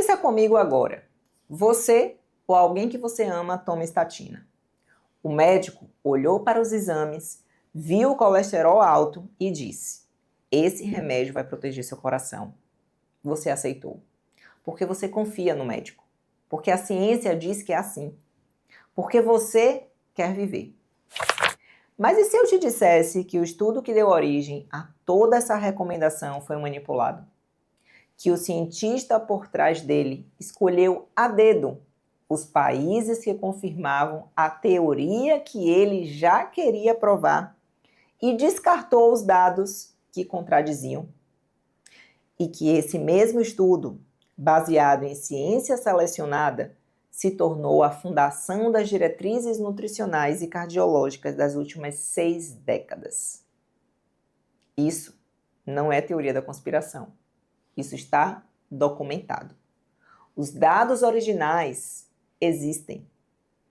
Pensa comigo agora. Você ou alguém que você ama toma estatina. O médico olhou para os exames, viu o colesterol alto e disse: esse remédio vai proteger seu coração. Você aceitou. Porque você confia no médico. Porque a ciência diz que é assim. Porque você quer viver. Mas e se eu te dissesse que o estudo que deu origem a toda essa recomendação foi manipulado? Que o cientista por trás dele escolheu a dedo os países que confirmavam a teoria que ele já queria provar e descartou os dados que contradiziam? E que esse mesmo estudo, baseado em ciência selecionada, se tornou a fundação das diretrizes nutricionais e cardiológicas das últimas 6 décadas. Isso não é teoria da conspiração. Isso está documentado. Os dados originais existem.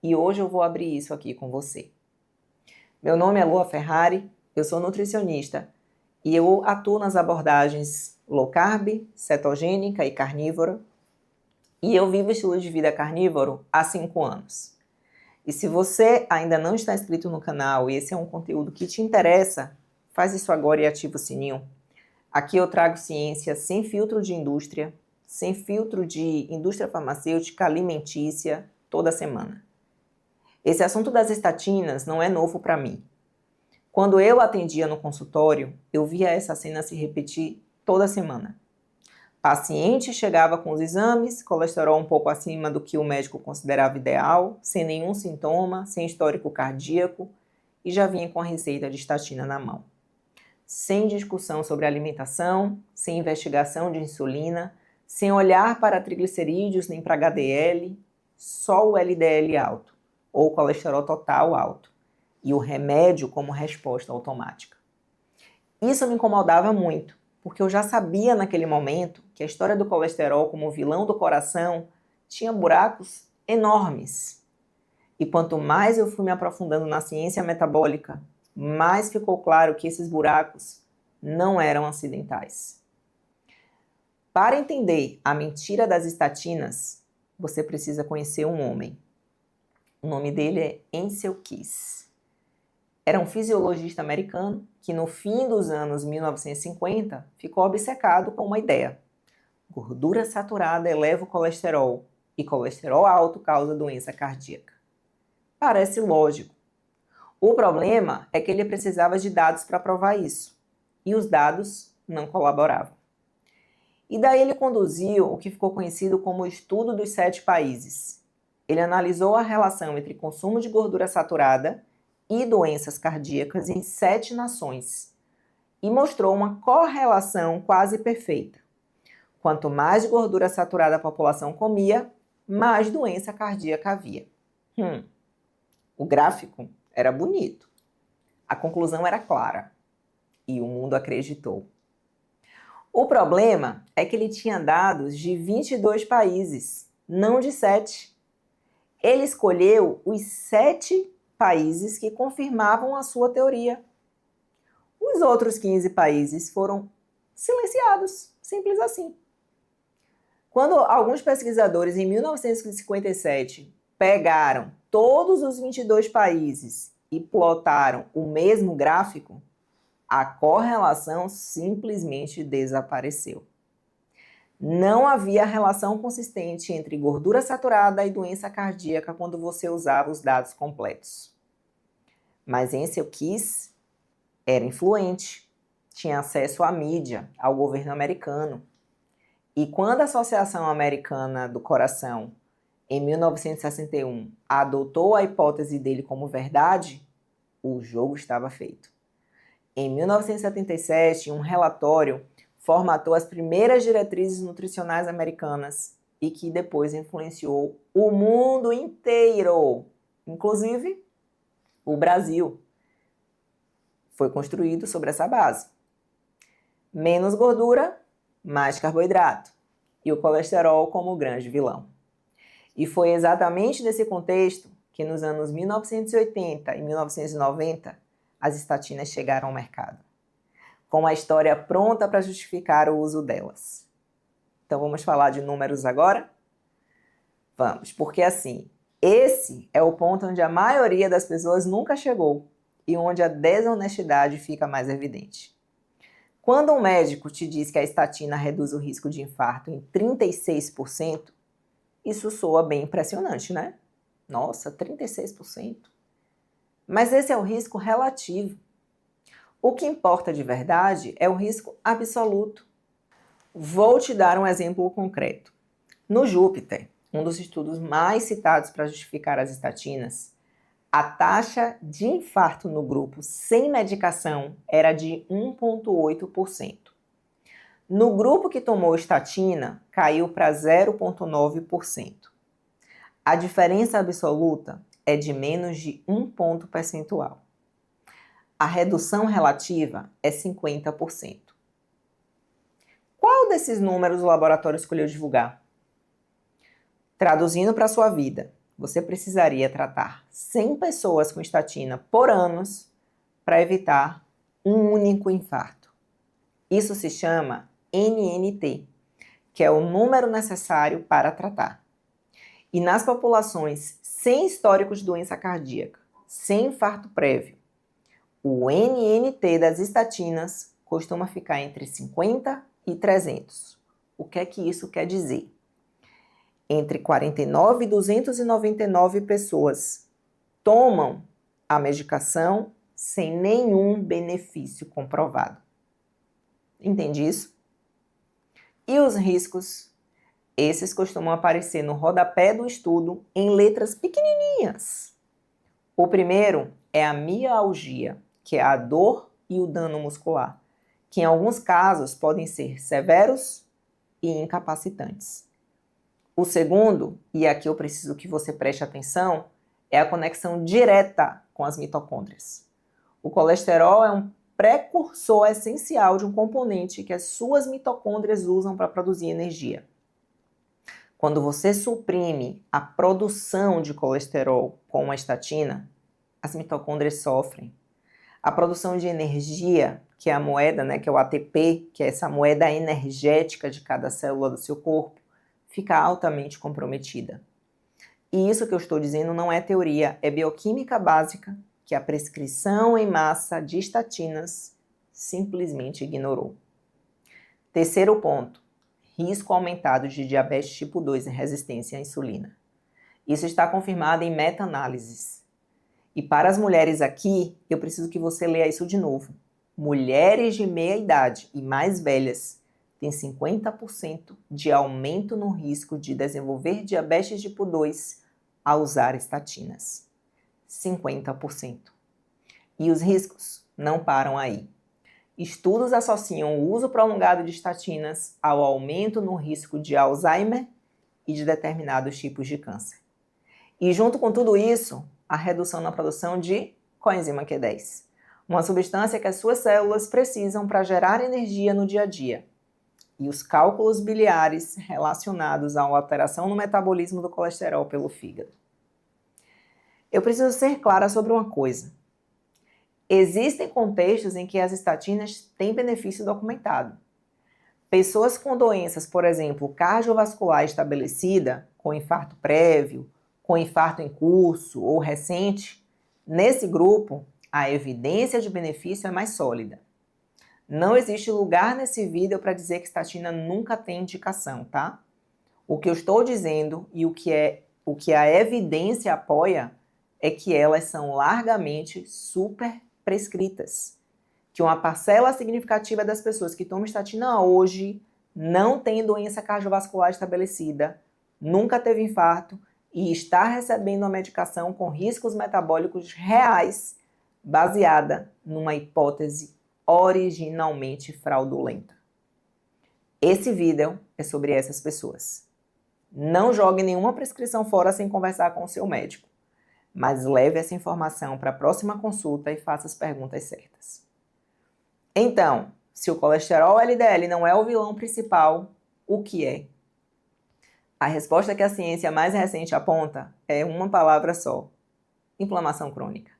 E hoje eu vou abrir isso aqui com você. Meu nome é Lua Ferrari, eu sou nutricionista e eu atuo nas abordagens low carb, cetogênica e carnívora. E eu vivo estilo de vida carnívoro há 5 anos. E se você ainda não está inscrito no canal e esse é um conteúdo que te interessa, faz isso agora e ativa o sininho. Aqui eu trago ciência sem filtro de indústria, sem filtro de indústria farmacêutica, alimentícia, toda semana. Esse assunto das estatinas não é novo para mim. Quando eu atendia no consultório, eu via essa cena se repetir toda semana. Paciente chegava com os exames, colesterol um pouco acima do que o médico considerava ideal, sem nenhum sintoma, sem histórico cardíaco, e já vinha com a receita de estatina na mão. Sem discussão sobre alimentação, sem investigação de insulina, sem olhar para triglicerídeos nem para HDL, só o LDL alto, ou colesterol total alto, e o remédio como resposta automática. Isso me incomodava muito, porque eu já sabia naquele momento que a história do colesterol como vilão do coração tinha buracos enormes. E quanto mais eu fui me aprofundando na ciência metabólica, mais ficou claro que esses buracos não eram acidentais. Para entender a mentira das estatinas, você precisa conhecer um homem. O nome dele é Ancel Keys. Era um fisiologista americano que no fim dos anos 1950 ficou obcecado com uma ideia. Gordura saturada eleva o colesterol e colesterol alto causa doença cardíaca. Parece lógico. O problema é que ele precisava de dados para provar isso. E os dados não colaboravam. E daí ele conduziu o que ficou conhecido como o estudo dos 7 países. Ele analisou a relação entre consumo de gordura saturada e doenças cardíacas em 7 nações. E mostrou uma correlação quase perfeita. Quanto mais gordura saturada a população comia, mais doença cardíaca havia. O gráfico era bonito. A conclusão era clara. E o mundo acreditou. O problema é que ele tinha dados de 22 países, não de 7. Ele escolheu os 7 países que confirmavam a sua teoria. Os outros 15 países foram silenciados, simples assim. Quando alguns pesquisadores, em 1957, pegaram todos os 22 países e plotaram o mesmo gráfico, a correlação simplesmente desapareceu. Não havia relação consistente entre gordura saturada e doença cardíaca quando você usava os dados completos. Mas Ancel Keys era influente, tinha acesso à mídia, ao governo americano. E quando a Associação Americana do Coração, em 1961, adotou a hipótese dele como verdade, o jogo estava feito. Em 1977, um relatório formatou as primeiras diretrizes nutricionais americanas e que depois influenciou o mundo inteiro, inclusive o Brasil. Foi construído sobre essa base. Menos gordura, mais carboidrato. E o colesterol como o grande vilão. E foi exatamente nesse contexto que nos anos 1980 e 1990 as estatinas chegaram ao mercado, com uma história pronta para justificar o uso delas. Então vamos falar de números agora? Vamos, porque assim, esse é o ponto onde a maioria das pessoas nunca chegou e onde a desonestidade fica mais evidente. Quando um médico te diz que a estatina reduz o risco de infarto em 36%, isso soa bem impressionante, né? Nossa, 36%. Mas esse é o risco relativo. O que importa de verdade é o risco absoluto. Vou te dar um exemplo concreto. No Júpiter, um dos estudos mais citados para justificar as estatinas, a taxa de infarto no grupo sem medicação era de 1,8%. No grupo que tomou estatina, caiu para 0,9%. A diferença absoluta é de menos de 1 ponto percentual. A redução relativa é 50%. Qual desses números o laboratório escolheu divulgar? Traduzindo para a sua vida, você precisaria tratar 100 pessoas com estatina por anos para evitar um único infarto. Isso se chama NNT, que é o número necessário para tratar. E nas populações sem histórico de doença cardíaca, sem infarto prévio, o NNT das estatinas costuma ficar entre 50 e 300. O que é que isso quer dizer? Entre 49 e 299 pessoas tomam a medicação sem nenhum benefício comprovado. Entende isso? E os riscos? Esses costumam aparecer no rodapé do estudo em letras pequenininhas. O primeiro é a mialgia, que é a dor e o dano muscular, que em alguns casos podem ser severos e incapacitantes. O segundo, e aqui eu preciso que você preste atenção, é a conexão direta com as mitocôndrias. O colesterol é um precursor essencial de um componente que as suas mitocôndrias usam para produzir energia. Quando você suprime a produção de colesterol com a estatina, as mitocôndrias sofrem. A produção de energia, que é a moeda, né, que é o ATP, que é essa moeda energética de cada célula do seu corpo, fica altamente comprometida. E isso que eu estou dizendo não é teoria, é bioquímica básica que a prescrição em massa de estatinas simplesmente ignorou. Terceiro ponto, risco aumentado de diabetes tipo 2 e resistência à insulina. Isso está confirmado em meta-análises. E para as mulheres aqui, eu preciso que você leia isso de novo. Mulheres de meia idade e mais velhas têm 50% de aumento no risco de desenvolver diabetes tipo 2 ao usar estatinas. 50%. E os riscos não param aí. Estudos associam o uso prolongado de estatinas ao aumento no risco de Alzheimer e de determinados tipos de câncer. E junto com tudo isso, a redução na produção de coenzima Q10, uma substância que as suas células precisam para gerar energia no dia a dia. E os cálculos biliares relacionados à alteração no metabolismo do colesterol pelo fígado. Eu preciso ser clara sobre uma coisa. Existem contextos em que as estatinas têm benefício documentado. Pessoas com doenças, por exemplo, cardiovascular estabelecida, com infarto prévio, com infarto em curso ou recente, nesse grupo, a evidência de benefício é mais sólida. Não existe lugar nesse vídeo para dizer que estatina nunca tem indicação, tá? O que eu estou dizendo e o que a evidência apoia é que elas são largamente super prescritas. Que uma parcela significativa das pessoas que tomam estatina hoje não tem doença cardiovascular estabelecida, nunca teve infarto e está recebendo uma medicação com riscos metabólicos reais, baseada numa hipótese originalmente fraudulenta. Esse vídeo é sobre essas pessoas. Não jogue nenhuma prescrição fora sem conversar com o seu médico, mas leve essa informação para a próxima consulta e faça as perguntas certas. Então, se o colesterol LDL não é o vilão principal, o que é? A resposta que a ciência mais recente aponta é uma palavra só: inflamação crônica.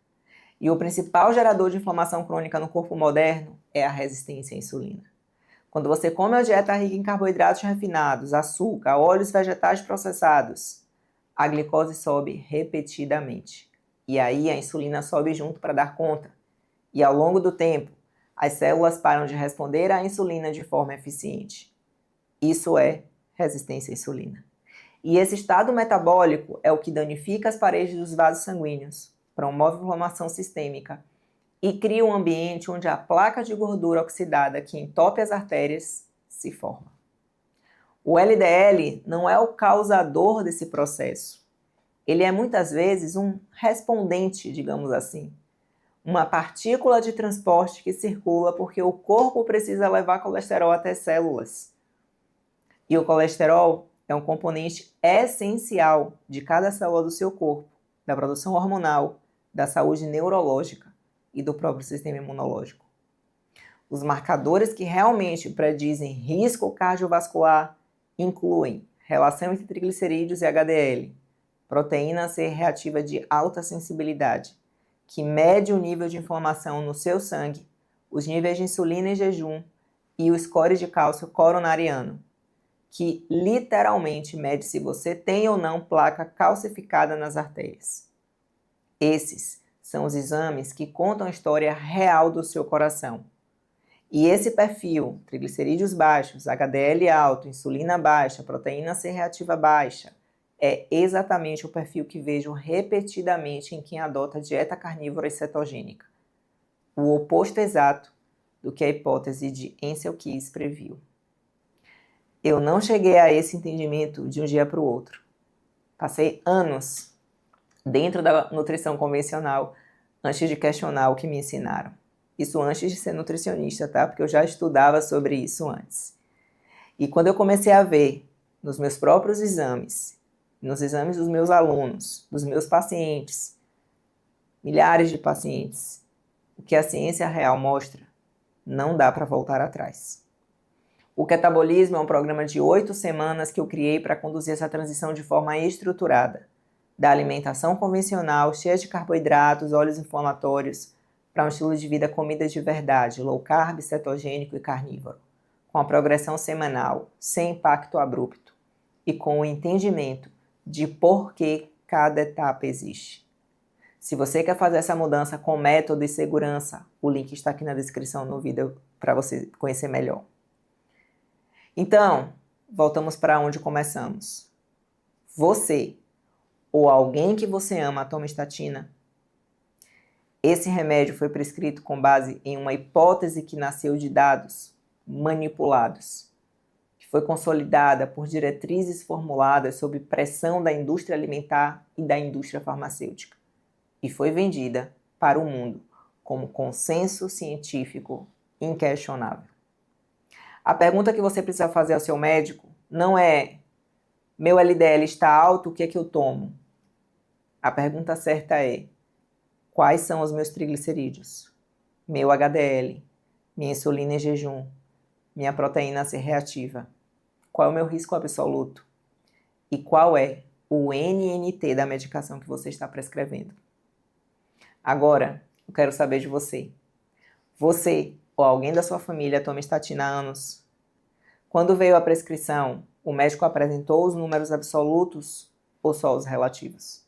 E o principal gerador de inflamação crônica no corpo moderno é a resistência à insulina. Quando você come uma dieta rica em carboidratos refinados, açúcar, óleos vegetais processados, a glicose sobe repetidamente. E aí a insulina sobe junto para dar conta. E ao longo do tempo, as células param de responder à insulina de forma eficiente. Isso é resistência à insulina. E esse estado metabólico é o que danifica as paredes dos vasos sanguíneos, promove inflamação sistêmica e cria um ambiente onde a placa de gordura oxidada que entope as artérias se forma. O LDL não é o causador desse processo. Ele é muitas vezes um respondente, digamos assim. Uma partícula de transporte que circula porque o corpo precisa levar colesterol até células. E o colesterol é um componente essencial de cada célula do seu corpo, da produção hormonal, da saúde neurológica e do próprio sistema imunológico. Os marcadores que realmente predizem risco cardiovascular incluem relação entre triglicerídeos e HDL, proteína C reativa de alta sensibilidade, que mede o nível de inflamação no seu sangue, os níveis de insulina em jejum e o score de cálcio coronariano, que literalmente mede se você tem ou não placa calcificada nas artérias. Esses são os exames que contam a história real do seu coração. E esse perfil, triglicerídeos baixos, HDL alto, insulina baixa, proteína C reativa baixa, é exatamente o perfil que vejo repetidamente em quem adota dieta carnívora e cetogênica. O oposto exato do que a hipótese de Ancel Keys previu. Eu não cheguei a esse entendimento de um dia para o outro. Passei anos dentro da nutrição convencional antes de questionar o que me ensinaram. Isso antes de ser nutricionista, tá? Porque eu já estudava sobre isso antes. E quando eu comecei a ver nos meus próprios exames, nos exames dos meus alunos, dos meus pacientes, milhares de pacientes, o que a ciência real mostra, não dá para voltar atrás. O Ketabolismo é um programa de 8 semanas que eu criei para conduzir essa transição de forma estruturada, da alimentação convencional, cheia de carboidratos, óleos inflamatórios, para um estilo de vida comida de verdade, low carb, cetogênico e carnívoro, com a progressão semanal, sem impacto abrupto e com o entendimento de por que cada etapa existe. Se você quer fazer essa mudança com método e segurança, o link está aqui na descrição no vídeo para você conhecer melhor. Então, voltamos para onde começamos. Você ou alguém que você ama toma estatina? Esse remédio foi prescrito com base em uma hipótese que nasceu de dados manipulados, que foi consolidada por diretrizes formuladas sob pressão da indústria alimentar e da indústria farmacêutica, e foi vendida para o mundo como consenso científico inquestionável. A pergunta que você precisa fazer ao seu médico não é: meu LDL está alto, o que é que eu tomo? A pergunta certa é: quais são os meus triglicerídeos? Meu HDL, minha insulina em jejum, minha proteína C reativa? Qual é o meu risco absoluto? E qual é o NNT da medicação que você está prescrevendo? Agora, eu quero saber de você. Você ou alguém da sua família toma estatina há anos? Quando veio a prescrição, o médico apresentou os números absolutos ou só os relativos?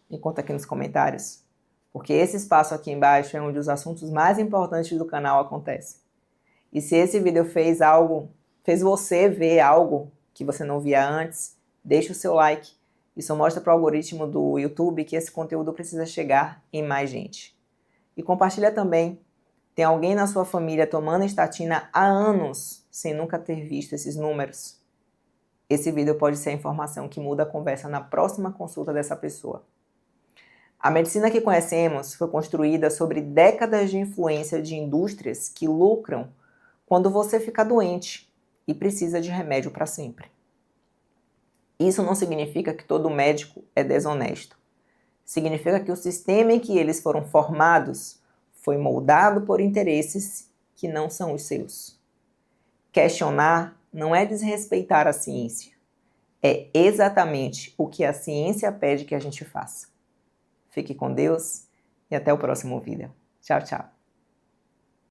Me conta aqui nos comentários, porque esse espaço aqui embaixo é onde os assuntos mais importantes do canal acontecem. E se esse vídeo fez você ver algo que você não via antes, deixa o seu like. Isso mostra para o algoritmo do YouTube que esse conteúdo precisa chegar em mais gente. E compartilha também. Tem alguém na sua família tomando estatina há anos sem nunca ter visto esses números? Esse vídeo pode ser a informação que muda a conversa na próxima consulta dessa pessoa. A medicina que conhecemos foi construída sobre décadas de influência de indústrias que lucram quando você fica doente e precisa de remédio para sempre. Isso não significa que todo médico é desonesto. Significa que o sistema em que eles foram formados foi moldado por interesses que não são os seus. Questionar não é desrespeitar a ciência. É exatamente o que a ciência pede que a gente faça. Fique com Deus e até o próximo vídeo. Tchau, tchau.